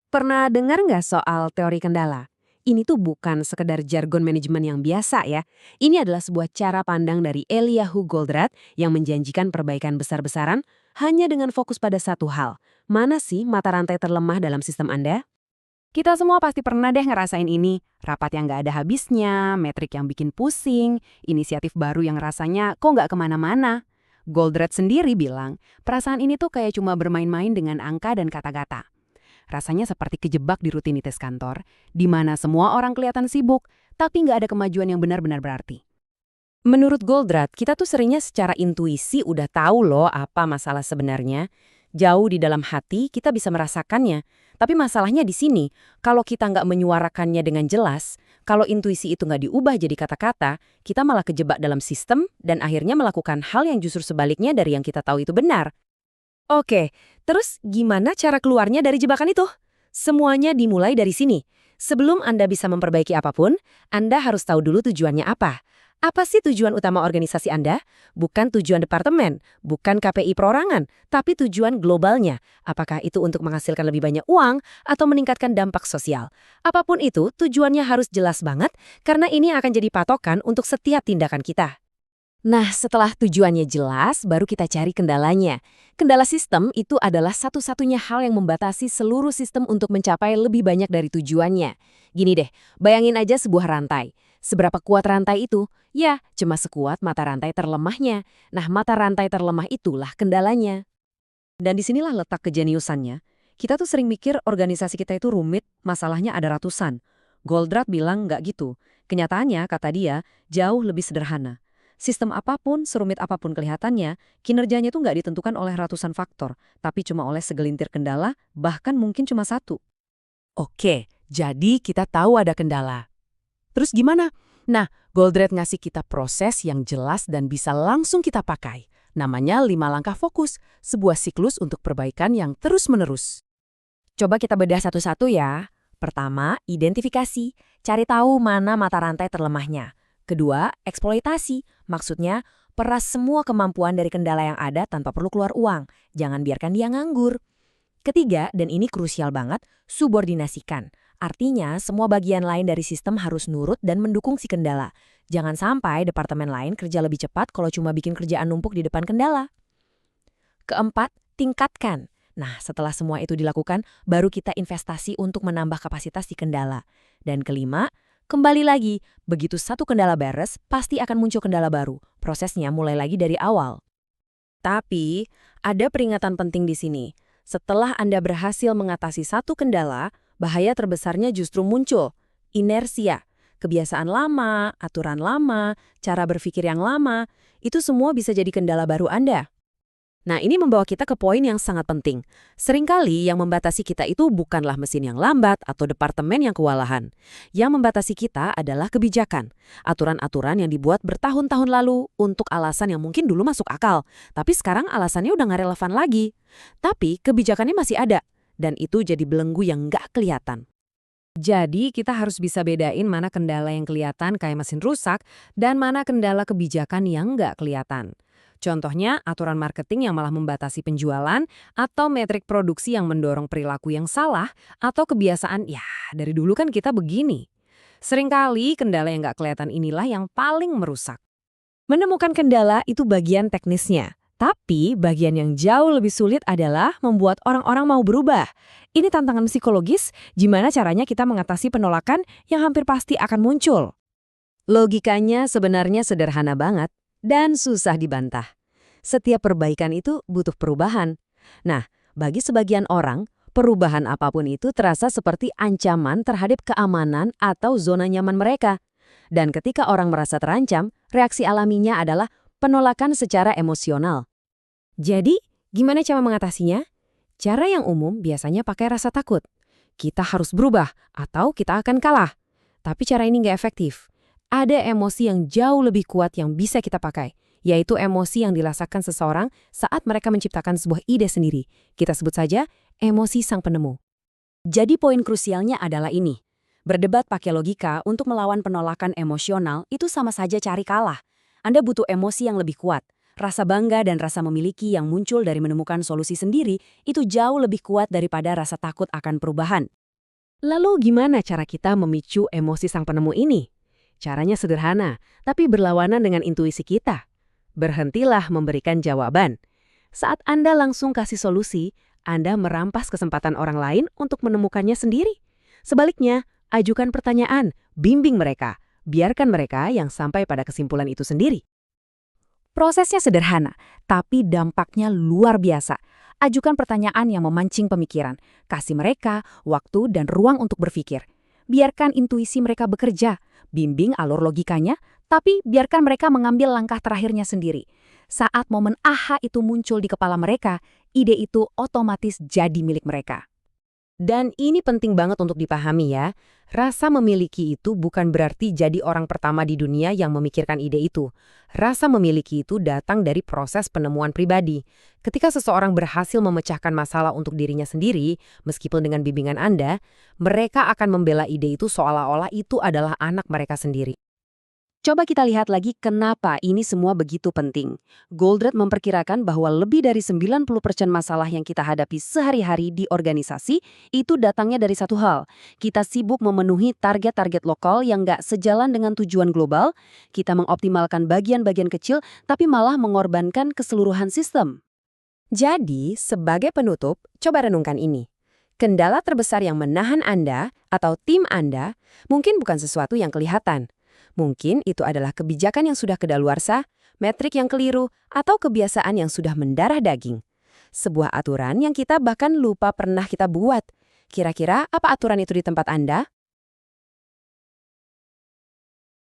Pernah dengar nggak soal teori kendala? Ini tuh bukan sekedar jargon manajemen yang biasa ya. Ini adalah sebuah cara pandang dari Eliyahu Goldratt yang menjanjikan perbaikan besar-besaran hanya dengan fokus pada satu hal. Mana sih mata rantai terlemah dalam sistem Anda? Kita semua pasti pernah deh ngerasain ini. Rapat yang nggak ada habisnya, metrik yang bikin pusing, inisiatif baru yang rasanya kok nggak kemana-mana. Goldratt sendiri bilang, perasaan ini tuh kayak cuma bermain-main dengan angka dan kata-kata. Rasanya seperti kejebak di rutinitas kantor, di mana semua orang kelihatan sibuk, tapi nggak ada kemajuan yang benar-benar berarti. Menurut Goldratt, kita tuh seringnya secara intuisi udah tahu loh apa masalah sebenarnya. Jauh di dalam hati kita bisa merasakannya. Tapi masalahnya di sini, kalau kita nggak menyuarakannya dengan jelas, kalau intuisi itu nggak diubah jadi kata-kata, kita malah kejebak dalam sistem dan akhirnya melakukan hal yang justru sebaliknya dari yang kita tahu itu benar. Oke, terus gimana cara keluarnya dari jebakan itu? Semuanya dimulai dari sini. Sebelum Anda bisa memperbaiki apapun, Anda harus tahu dulu tujuannya apa. Apa sih tujuan utama organisasi Anda? Bukan tujuan departemen, bukan KPI perorangan, tapi tujuan globalnya. Apakah itu untuk menghasilkan lebih banyak uang atau meningkatkan dampak sosial? Apapun itu, tujuannya harus jelas banget karena ini akan jadi patokan untuk setiap tindakan kita. Nah, setelah tujuannya jelas, baru kita cari kendalanya. Kendala sistem itu adalah satu-satunya hal yang membatasi seluruh sistem untuk mencapai lebih banyak dari tujuannya. Gini deh, bayangin aja sebuah rantai. Seberapa kuat rantai itu? Ya, cuma sekuat mata rantai terlemahnya. Nah, mata rantai terlemah itulah kendalanya. Dan disinilah letak kejeniusannya. Kita tuh sering mikir organisasi kita itu rumit, masalahnya ada ratusan. Goldratt bilang nggak gitu. Kenyataannya, kata dia, jauh lebih sederhana. Sistem apapun, serumit apapun kelihatannya, kinerjanya tuh nggak ditentukan oleh ratusan faktor, tapi cuma oleh segelintir kendala, bahkan mungkin cuma satu. Oke, jadi kita tahu ada kendala. Terus gimana? Nah, Goldratt ngasih kita proses yang jelas dan bisa langsung kita pakai. Namanya 5 langkah fokus, sebuah siklus untuk perbaikan yang terus-menerus. Coba kita bedah satu-satu ya. Pertama, identifikasi. Cari tahu mana mata rantai terlemahnya. Kedua, eksploitasi. Maksudnya, peras semua kemampuan dari kendala yang ada tanpa perlu keluar uang. Jangan biarkan dia nganggur. Ketiga, dan ini krusial banget, subordinasikan. Artinya, semua bagian lain dari sistem harus nurut dan mendukung si kendala. Jangan sampai departemen lain kerja lebih cepat kalau cuma bikin kerjaan numpuk di depan kendala. Keempat, tingkatkan. Nah, setelah semua itu dilakukan, baru kita investasi untuk menambah kapasitas di kendala. Dan kelima, kembali lagi, begitu satu kendala beres, pasti akan muncul kendala baru. Prosesnya mulai lagi dari awal. Tapi, ada peringatan penting di sini. Setelah Anda berhasil mengatasi satu kendala, bahaya terbesarnya justru muncul. Inersia, kebiasaan lama, aturan lama, cara berpikir yang lama, itu semua bisa jadi kendala baru Anda. Nah, ini membawa kita ke poin yang sangat penting. Seringkali yang membatasi kita itu bukanlah mesin yang lambat atau departemen yang kewalahan. Yang membatasi kita adalah kebijakan. Aturan-aturan yang dibuat bertahun-tahun lalu untuk alasan yang mungkin dulu masuk akal. Tapi sekarang alasannya udah nggak relevan lagi. Tapi kebijakannya masih ada. Dan itu jadi belenggu yang nggak kelihatan. Jadi kita harus bisa bedain mana kendala yang kelihatan kayak mesin rusak dan mana kendala kebijakan yang nggak kelihatan. Contohnya, aturan marketing yang malah membatasi penjualan, atau metrik produksi yang mendorong perilaku yang salah, atau kebiasaan, ya dari dulu kan kita begini. Seringkali kendala yang nggak kelihatan inilah yang paling merusak. Menemukan kendala itu bagian teknisnya. Tapi bagian yang jauh lebih sulit adalah membuat orang-orang mau berubah. Ini tantangan psikologis, gimana caranya kita mengatasi penolakan yang hampir pasti akan muncul. Logikanya sebenarnya sederhana banget. Dan susah dibantah. Setiap perbaikan itu butuh perubahan. Nah, bagi sebagian orang, perubahan apapun itu terasa seperti ancaman terhadap keamanan atau zona nyaman mereka. Dan ketika orang merasa terancam, reaksi alaminya adalah penolakan secara emosional. Jadi, gimana cara mengatasinya? Cara yang umum biasanya pakai rasa takut. Kita harus berubah atau kita akan kalah. Tapi cara ini nggak efektif. Ada emosi yang jauh lebih kuat yang bisa kita pakai, yaitu emosi yang dirasakan seseorang saat mereka menciptakan sebuah ide sendiri. Kita sebut saja emosi sang penemu. Jadi poin krusialnya adalah ini. Berdebat pakai logika untuk melawan penolakan emosional itu sama saja cari kalah. Anda butuh emosi yang lebih kuat. Rasa bangga dan rasa memiliki yang muncul dari menemukan solusi sendiri itu jauh lebih kuat daripada rasa takut akan perubahan. Lalu gimana cara kita memicu emosi sang penemu ini? Caranya sederhana, tapi berlawanan dengan intuisi kita. Berhentilah memberikan jawaban. Saat Anda langsung kasih solusi, Anda merampas kesempatan orang lain untuk menemukannya sendiri. Sebaliknya, ajukan pertanyaan, bimbing mereka, biarkan mereka yang sampai pada kesimpulan itu sendiri. Prosesnya sederhana, tapi dampaknya luar biasa. Ajukan pertanyaan yang memancing pemikiran, kasih mereka waktu dan ruang untuk berpikir. Biarkan intuisi mereka bekerja, bimbing alur logikanya, tapi biarkan mereka mengambil langkah terakhirnya sendiri. Saat momen aha itu muncul di kepala mereka, ide itu otomatis jadi milik mereka. Dan ini penting banget untuk dipahami ya. Rasa memiliki itu bukan berarti jadi orang pertama di dunia yang memikirkan ide itu. Rasa memiliki itu datang dari proses penemuan pribadi. Ketika seseorang berhasil memecahkan masalah untuk dirinya sendiri, meskipun dengan bimbingan Anda, mereka akan membela ide itu seolah-olah itu adalah anak mereka sendiri. Coba kita lihat lagi kenapa ini semua begitu penting. Goldratt memperkirakan bahwa lebih dari 90% masalah yang kita hadapi sehari-hari di organisasi itu datangnya dari satu hal. Kita sibuk memenuhi target-target lokal yang nggak sejalan dengan tujuan global, kita mengoptimalkan bagian-bagian kecil tapi malah mengorbankan keseluruhan sistem. Jadi, sebagai penutup, coba renungkan ini. Kendala terbesar yang menahan Anda atau tim Anda mungkin bukan sesuatu yang kelihatan. Mungkin itu adalah kebijakan yang sudah kedaluarsa, metrik yang keliru, atau kebiasaan yang sudah mendarah daging. Sebuah aturan yang kita bahkan lupa pernah kita buat. Kira-kira apa aturan itu di tempat Anda?